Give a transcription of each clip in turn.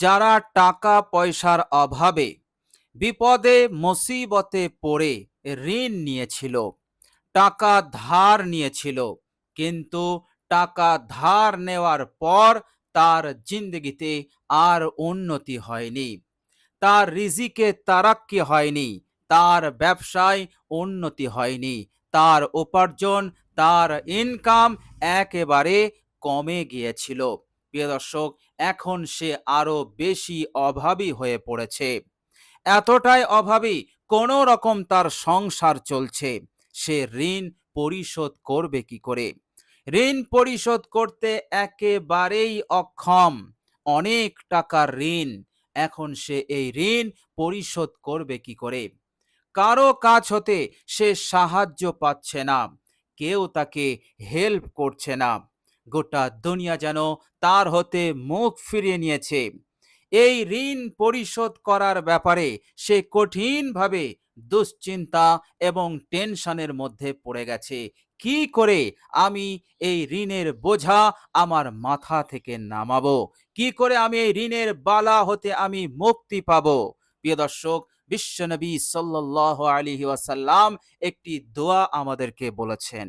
যারা টাকা পয়সার অভাবে বিপদে মুসিবতে পড়ে ঋণ নিয়েছিল, টাকা ধার নিয়েছিল, কিন্তু টাকা ধার নেওয়ার পর তার জিন্দগিতে আর উন্নতি হয়নি, তার রিজিকে তারাক্কি হয়নি, তার ব্যবসায় উন্নতি হয়নি, তার উপার্জন, তার ইনকাম একেবারে কমে গিয়েছিল। প্রিয় দর্শক, এখন সে আরো বেশি অভাবী হয়ে পড়েছে। এতটাই অভাবী, কোনো রকম তার সংসার চলছে। সে ঋণ পরিশোধ করবে কি করে? ঋণ পরিশোধ করতে একেবারেই অক্ষম। অনেক টাকার ঋণ। এখন সে এই ঋণ পরিশোধ করবে কি করে? কারো কাছ হতে সে সাহায্য পাচ্ছে না, কেউ তাকে হেল্প করছে না। গোটা দুনিয়া যেন তার হতে মুখ ফিরিয়ে নিয়েছে। এই ঋণ পরিশোধ করার ব্যাপারে সে কঠিনভাবে দুশ্চিন্তা এবং টেনশনের মধ্যে পড়ে গেছে। কি করে আমি এই ঋণের বোঝা আমার মাথা থেকে নামাবো? কি করে আমি এই ঋণের বালা হতে আমি মুক্তি পাবো? প্রিয় দর্শক, বিশ্বনবী সাল্লাল্লাহু আলাইহি ওয়াসাল্লাম একটি দোয়া আমাদেরকে বলেছেন।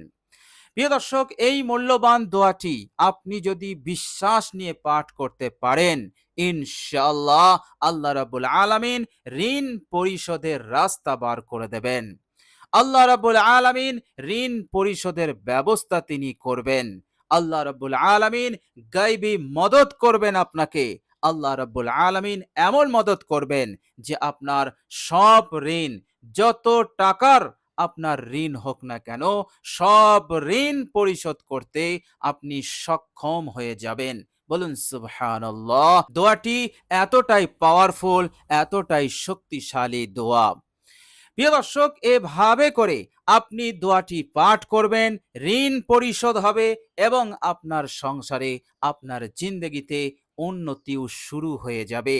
প্রিয় দর্শক, এই মূল্যবান দোয়াটি আপনি যদি বিশ্বাস নিয়ে পাঠ করতে পারেন, ইনশাআল্লাহ আল্লাহ রাব্বুল আলামিন ঋণ পরিশোধের রাস্তা বার করে দেবেন। আল্লাহ রাব্বুল আলামিন ঋণ পরিশোধের ব্যবস্থা তিনি করবেন। আল্লাহ রাব্বুল আলামিন গায়বী মদত করবেন আপনাকে। আল্লাহ রাব্বুল আলামিন এমন মদত করবেন যে আপনার সব ঋণ, যত টাকার আপনার ঋণ হোক না কেন, সব ঋণ পরিশোধ করতে আপনি সক্ষম হয়ে যাবেন। বলুন সুবহানাল্লাহ। দোয়াটি এতটাই পাওয়ারফুল, এতটাই শক্তিশালী দোয়া। প্রিয় দর্শক, এভাবে করে আপনি দোয়াটি পাঠ করবেন, ঋণ পরিশোধ হবে এবং আপনার সংসারে, আপনার জিন্দগিতে উন্নতিও শুরু হয়ে যাবে।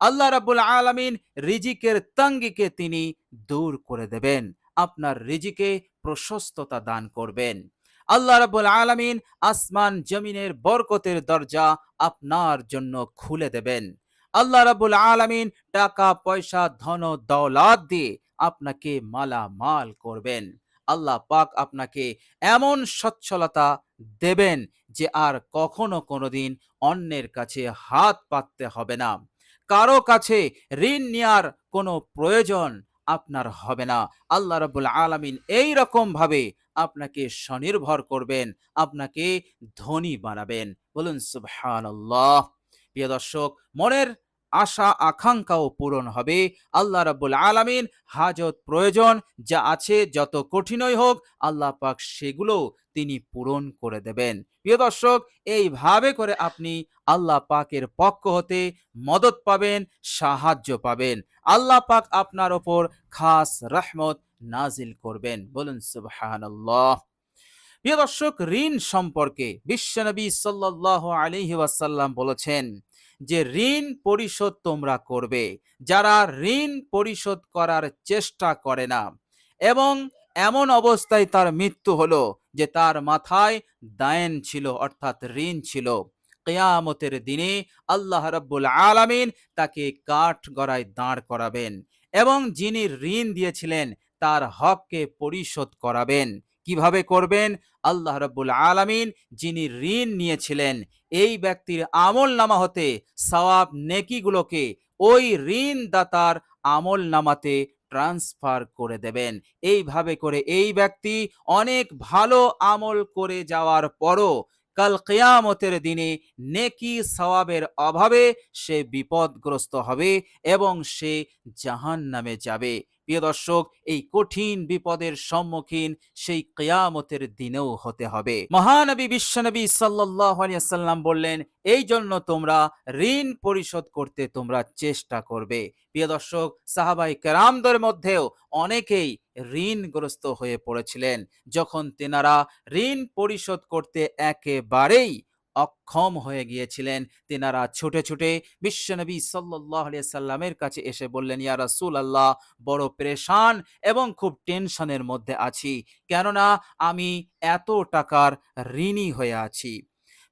আল্লাহ রাব্বুল আলামিন রিজিকের তঙ্গিকে তিনি দূর করে দেবেন, আপনার রিজিকে প্রশস্ততা দান করবেন। আল্লাহ রাব্বুল আলামিন আসমান জমিনের বরকতের দরজা আপনার জন্য খুলে দেবেন। আল্লাহ রাব্বুল আলামিন টাকা পয়সা ধন দৌলত দিয়ে আপনাকে মালামাল করবেন। আল্লাহ পাক আপনাকে এমন সচ্ছলতা দেবেন যে আর কখনো কোনোদিন অন্যের কাছে হাত পাততে হবে না, কারো কাছে ঋণ নেওয়ার কোনো প্রয়োজন আপনার হবে না। আল্লাহ রাব্বুল আলামিন এই রকম ভাবে আপনাকে স্বনির্ভর করবেন, আপনাকে ধনী বানাবেন। বলুন সুবহানাল্লাহ। প্রিয় দর্শক, মনের আশা আকাঙ্ক্ষাও পূরণ হবে। আল্লাহ রাব্বুল আলামিন হাজত প্রয়োজন যা আছে, যত কঠিনই হোক, আল্লাহ পাক সেগুলো তিনি পূরণ করে দেবেন। প্রিয় দর্শক, এইভাবে করে আপনি আল্লাহ পাকের পক্ষ হতে মদত পাবেন, সাহায্য পাবেন। আল্লাহ পাক আপনার ওপর খাস রহমত নাজিল করবেন। বলুন সুবহানাল্লাহ। প্রিয় দর্শক, ঋণ সম্পর্কে বিশ্বনবী সাল্লাল্লাহু আলাইহি ওয়াসাল্লাম বলেছেন যে ঋণ পরিশোধ তোমরা করবে। যারা ঋণ পরিশোধ করার চেষ্টা করে না এবং এমন অবস্থায় তার মৃত্যু হলো যে তার মাথায় দায়েন ছিল, অর্থাৎ ঋণ ছিল, কিয়ামতের দিনে আল্লাহ রাব্বুল আলামিন তাকে কাঠগড়ায় দাঁড় করাবেন এবং যিনি ঋণ দিয়েছিলেন তার হককে পরিশোধ করাবেন। কিভাবে করবেন? আল্লাহ রাব্বুল আলামিন যিনি ঋণ নিয়েছিলেন এই ব্যক্তির আমল নামা হতে সওয়াব নেকিগুলোকে ওই ঋণদাতার আমল নামাতে ট্রান্সফার করে দেবেন। এইভাবে করে এই ব্যক্তি অনেক ভালো আমল করে যাওয়ার পরও কাল কিয়ামতের দিনে নেকি সওয়াবের অভাবে সে বিপদগ্রস্ত হবে এবং সে জাহান্নামে যাবে। প্রিয় দর্শক, এই কঠিন বিপদের সম্মুখীন সেই কিয়ামতের দিনেও হতে হবে। মহানবী বিশ্বনবী সাল্লাল্লাহু আলাইহি ওয়াসাল্লাম বললেন, এই জন্য তোমরা ঋণ পরিশোধ করতে তোমরা চেষ্টা করবে। প্রিয় দর্শক, সাহাবায়ে কেরামদের মধ্যেও অনেকেই ঋণগ্রস্ত হয়ে পড়েছিলেন। যখন তেনারা ঋণ পরিশোধ করতে একেবারেই অক্ষম হয়ে গিয়েছিলেন, তেনারা ছুটে ছুটে বিশ্বনবী সাল্লাল্লাহু আলাইহি সাল্লামের কাছে এসে বললেন, ইয়া রাসূলুল্লাহ, বড় পেরেশান এবং খুব টেনশনের মধ্যে আছি, কেননা আমি এত টাকার ঋণী হয়ে আছি।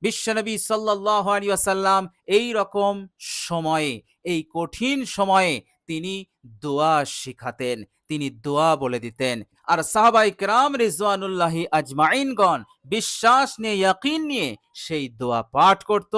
বিশ্বনবী সাল্লাল্লাহু আলাইহি ওয়াসাল্লাম এই রকম সময়ে, এই কঠিন সময়ে তিনি দোয়া শিখাতেন, তিনি দোয়া বলে দিতেন। আর সাহাবায়ে কেরাম রিজওয়ানুল্লাহি আজমাইনগণ বিশ্বাস নিয়ে, ইয়াকিন নিয়ে সেই দোয়া পাঠ করত।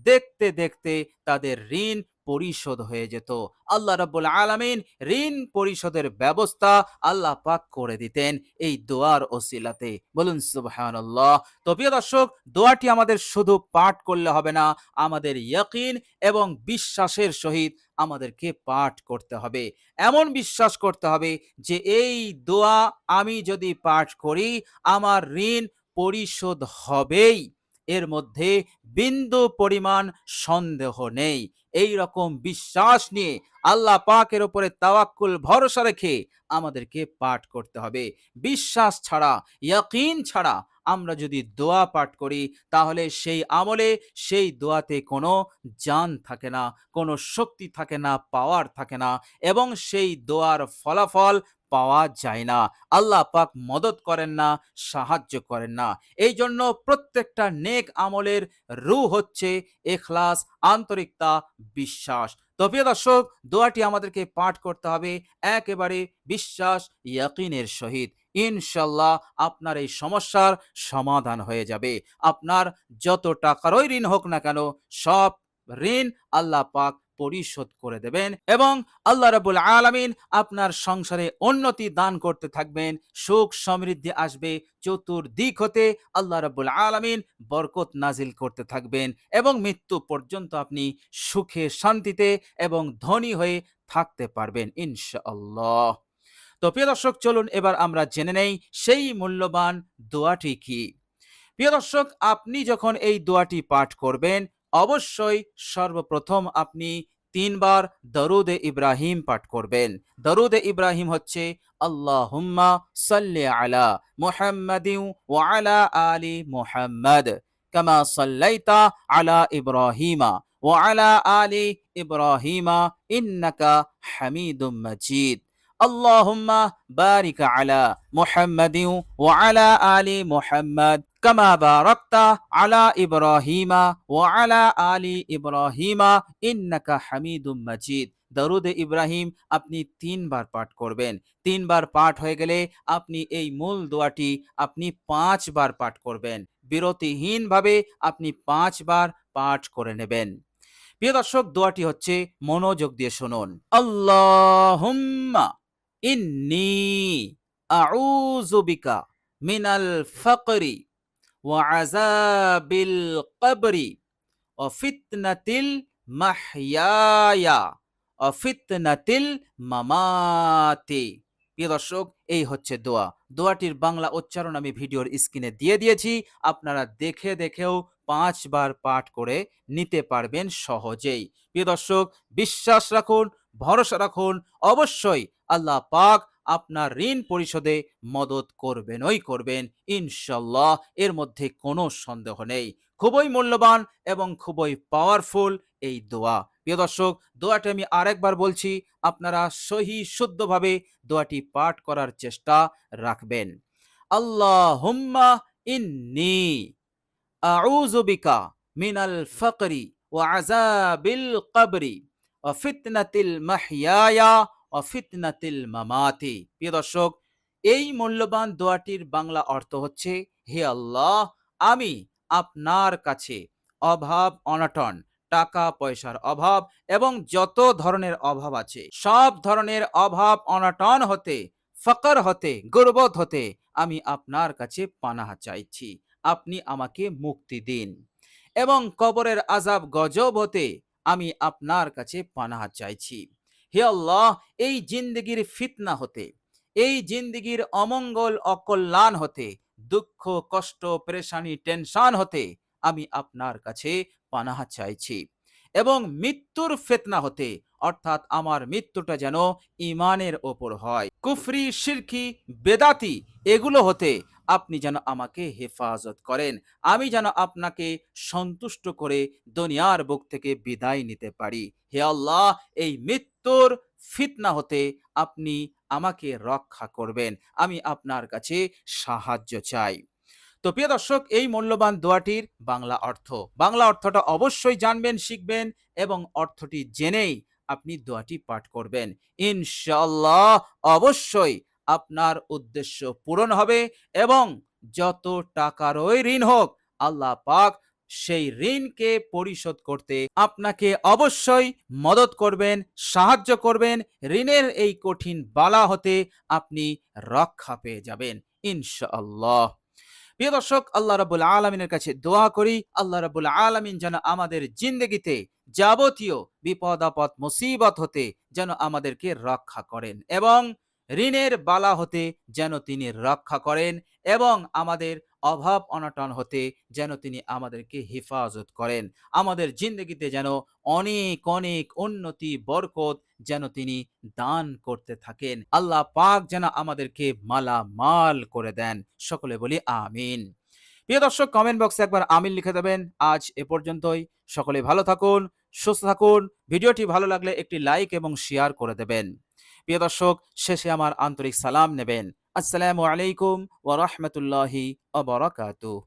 দেখতে দেখতে তাদের ঋণ পরিশোধ হয়ে যেত। আল্লাহ রাব্বুল আলামিন ঋণ পরিশোধের ব্যবস্থা আল্লাহ পাক করে দিতেন এই দোয়ার ওসিলাতে। বলুন সুবহানাল্লাহ। তো প্রিয় দর্শক, দোয়াটি আমাদের শুধু পাঠ করলে হবে না, আমাদের ইয়াকিন এবং বিশ্বাসের সহিত আমাদেরকে পাঠ করতে হবে। এমন বিশ্বাস করতে হবে যে এই দোয়া আমি যদি পাঠ করি আমার ঋণ পরিশোধ হবেই, এর মধ্যে বিন্দু পরিমাণ সন্দেহ নেই। এই রকম বিশ্বাস নিয়ে আল্লাহ পাকের উপরে তাওয়াক্কুল ভরসা রেখে আমাদেরকে পাঠ করতে হবে। বিশ্বাস ছাড়া, ইয়াকিন ছাড়া আমরা যদি দোয়া পাঠ করি তাহলে সেই আমলে, সেই দোয়াতে কোনো জান থাকে না, কোনো শক্তি থাকে না, পাওয়ার থাকে না, এবং সেই দোয়ার ফলাফল পাওয়া যায় না। আল্লাহ পাক মদদ করেন না, সাহায্য করেন না। এই জন্য প্রত্যেকটা নেক আমলের রূহ হচ্ছে ইখলাস, আন্তরিকতা, বিশ্বাস। তো প্রিয় দর্শক, দোয়াটি আমাদেরকে পাঠ করতে হবে একেবারে বিশ্বাস, ইয়াকিনের সহিত। ইনশাল্লাহ আপনার এই সমস্যার সমাধান হয়ে যাবে। আপনার যত টাকারই ঋণ হোক না কেন, সব ঋণ আল্লাহ পাক পরিশোধ করে দেবেন, এবং আল্লাহ রাব্বুল আলামিন আপনার সংসারে উন্নতি দান করতে থাকবেন। সুখ সমৃদ্ধি আসবে চতুর্দিক হতে, আল্লাহ রাব্বুল আলামিন বরকত নাজিল করতে থাকবেন, এবং মৃত্যু পর্যন্ত আপনি সুখে শান্তিতে এবং ধনী হয়ে থাকতে পারবেন ইনশাআল্লাহ। তো প্রিয় দর্শক, চলুন এবার আমরা জেনে নেই সেই মূল্যবান দোয়াটি কি। প্রিয় দর্শক, আপনি যখন এই দোয়াটি পাঠ করবেন অবশ্যই সর্বপ্রথম আপনি ৩ বার দরুদে ইব্রাহিম পাঠ করবেন। দরুদে ইব্রাহিম হচ্ছে আল্লাহুম্মা সাল্লি আলা মুহাম্মাদিন ওয়া আলা আলি মুহাম্মাদ কামা সাল্লাইতা আলা ইব্রাহিমা ওয়া আলা আলি ইব্রাহিমা ইন্নাকা হামিদুম মাজিদ। আল্লাহুম্মা বারিক আলা মুহাম্মাদিন ওয়া আলা আলি মুহাম্মাদ কামা বারাকতা আলা ইব্রাহিমা ওয়া আলা আলি ইব্রাহিমা ইন্নাকা হামিদুম মাজিদ। দরুদে ইব্রাহিম আপনি ৩ বার পাঠ করবেন। ৩ বার পাঠ হয়ে গেলে আপনি এই মূল দোয়াটি আপনি ৫ বার পাঠ করবেন। বিরতিহীনভাবে আপনি ৫ বার পাঠ করে নেবেন। প্রিয় দর্শক, দোয়াটি হচ্ছে, মনোযোগ দিয়ে শুনুন। আল্লাহুম্মা ইন্নী আউযু বিকা মিনাল ফাকরি ওয়া আযাবিল কবরি ওয়া ফিতনাতিল মাহইয়ায়া ওয়া ফিতনাতিল মামাতি। প্রিয় দর্শক, এই হচ্ছে দোয়া। দোয়াটির বাংলা উচ্চারণ আমি ভিডিওর স্ক্রিনে দিয়ে দিয়েছি। আপনারা দেখে দেখেও ৫ বার পাঠ করে নিতে পারবেন সহজেই। প্রিয় দর্শক, বিশ্বাস রাখুন, ভরসা রাখুন, অবশ্যই আল্লাহ পাক আপনার ঋণ পরিশোধে মদত করবেনই করবেন ইনশাল্লাহ। এর মধ্যে কোনো সন্দেহ নেই। খুবই মূল্যবান এবং খুবই পাওয়ারফুল এই দোয়া। প্রিয় দর্শক, দোয়াটি আমি আরেকবার বলছি, আপনারা সহি শুদ্ধভাবে দোয়াটি পাঠ করার চেষ্টা রাখবেন। আল্লাহুম্মা ইন্নী আউযু বিকা মিনাল ফাকরি ওয়া আযাবিল কবরি ওয়া ফিতনাতিল মাহইয়ায়া ওয়া ফিতনাতিল মামাতি। প্রিয় দর্শক, এই মূল্যবান দোয়াটির বাংলা অর্থ হচ্ছে, হে আল্লাহ, আমি আপনার কাছে অভাব অনটন, টাকা পয়সার অভাব এবং যত ধরনের অভাব আছে, সব ধরনের অভাব অনটন হতে, ফকর হতে, গুরবত হতে আমি আপনার কাছে পানাহ চাইছি। আপনি আমাকে মুক্তি দিন, এবং কবরের আযাব গজব হতে আমি আপনার কাছে পানাহ চাইছি। হে আল্লাহ, এই জিন্দেগির ফিতনা হতে, এই জিন্দেগির অমঙ্গল অকল্যাণ হতে, দুঃখ কষ্ট পেরেশানি টেনশন হতে আমি আপনার কাছে পানাহ চাইছি, এবং মৃত্যুর ফিতনা হতে, অর্থাৎ আমার মৃত্যুটা যেন ঈমানের ওপর হয়, কুফরি শিরকি বেদাতি এগুলো হতে আপনি যেন আমাকে হেফাজত করেন, আমি যেন আপনাকে সন্তুষ্ট করে দুনিয়ার বুক থেকে বিদায় নিতে পারি। হে আল্লাহ, এই মৃত্যুর ফিতনা হতে আপনি আমাকে রক্ষা করবেন, আমি আপনার কাছে সাহায্য চাই। তো প্রিয় দর্শক, এই মূল্যবান দোয়াটির বাংলা অর্থটা অবশ্যই জানবেন, শিখবেন এবং অর্থটি জেনেই আপনি দোয়াটি পাঠ করবেন। ইনশাআল্লাহ অবশ্যই আপনার উদ্দেশ্য পূরণ হবে এবং যত টাকারই ঋণ হোক, আল্লাহ পাক সেই ঋণকে পরিশোধ করতে আপনাকে অবশ্যই মদত করবেন, সাহায্য করবেন। ঋণের এই কঠিন বালা হতে আপনি রক্ষা পেয়ে যাবেন ইনশাআল্লাহ। প্রিয় দর্শক, আল্লাহ রাব্বুল আলামিনের কাছে দোয়া করি, আল্লাহ রাব্বুল আলামিন যেন আমাদের জিন্দগিতে যাবতীয় বিপদ আপদ মুসিবত হতে যেন আমাদেরকে রক্ষা করেন এবং ঋণের বালা হতে যেন তিনি রক্ষা করেন এবং আমাদের অভাব অনটন হতে যেন তিনি আমাদেরকে হেফাজত করেন। আমাদের জিন্দগিতে যেন অনেক অনেক উন্নতি বরকত যেন তিনি দান করতে থাকেন। আল্লাহ পাক যেন আমাদেরকে মালামাল করে দেন। সকলে বলি আমিন। প্রিয় দর্শক, কমেন্ট বক্সে একবার আমিন লিখে দেবেন। আজ এ পর্যন্তই। সকলে ভালো থাকুন, সুস্থ থাকুন। ভিডিওটি ভালো লাগলে একটি লাইক এবং শেয়ার করে দেবেন। প্রিয় দর্শক, শেষে আমার আন্তরিক সালাম নেবেন। আসসালামু আলাইকুম ওয়া রাহমাতুল্লাহি ওয়া বারাকাতুহু।